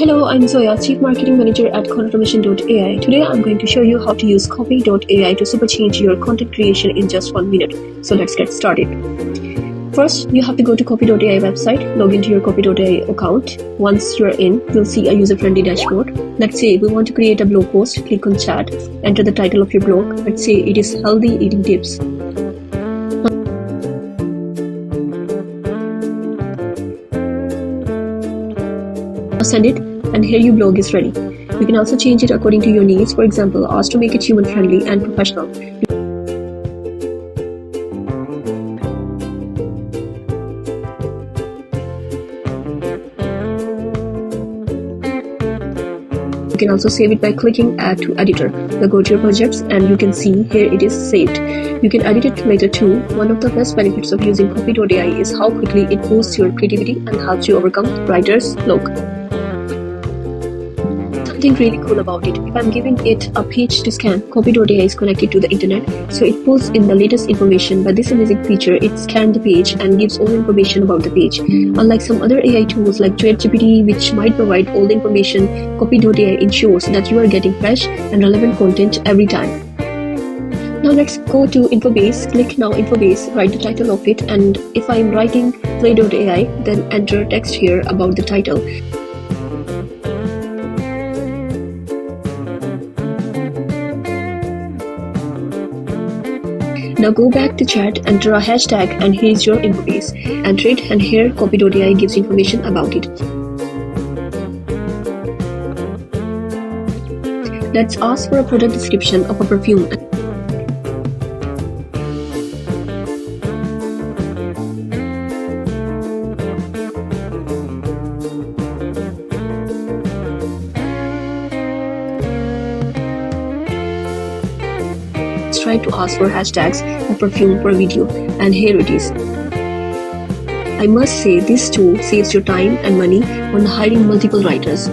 Hello, I'm Zoya, Chief Marketing Manager at Automation.ai. Today I'm going to show you how to use Copy.ai to supercharge your content creation in just 1 minute. So let's get started. First, you have to go to Copy.ai website, log into your Copy.ai account. Once you're in, you'll see a user-friendly dashboard. Let's say we want to create a blog post, click on chat, enter the title of your blog. Let's say it is healthy eating tips. Send it, and here your blog is ready. You can also change it according to your needs. For example, ask to make it human friendly and professional. You can also save it by clicking Add to Editor. Now go to your projects and you can see here it is saved. You can edit it later too. One of the best benefits of using Copy.ai is how quickly it boosts your creativity and helps you overcome writer's block. Something really cool about it, if I'm giving it a page to scan, Copy.ai is connected to the internet, so it pulls in the latest information. By this amazing feature, it scans the page and gives all information about the page. Unlike some other AI tools like ChatGPT, which might provide all the information, Copy.ai ensures that you are getting fresh and relevant content every time. Now let's go to Infobase. Click now Infobase, write the title of it, and if I'm writing Play.ai, then enter text here about the title. Now go back to chat, enter a hashtag, and here's your Infobase. Enter it, and here Copy.ai gives information about it. Let's ask for a product description of a perfume. Try to ask for hashtags of perfume per video, and here it is. I must say this tool saves your time and money on hiring multiple writers.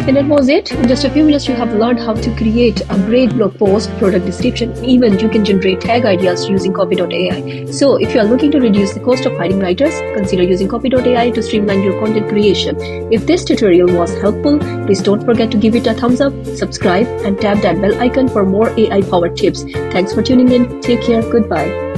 And that was it. In just a few minutes you have learned how to create a great blog post, product description, even you can generate tag ideas using Copy.ai. So if you are looking to reduce the cost of hiring writers, consider using Copy.ai to streamline your content creation. If this tutorial was helpful, please don't forget to give it a thumbs up, subscribe, and tap that bell icon for more AI powered tips. Thanks for tuning in. Take care. Goodbye.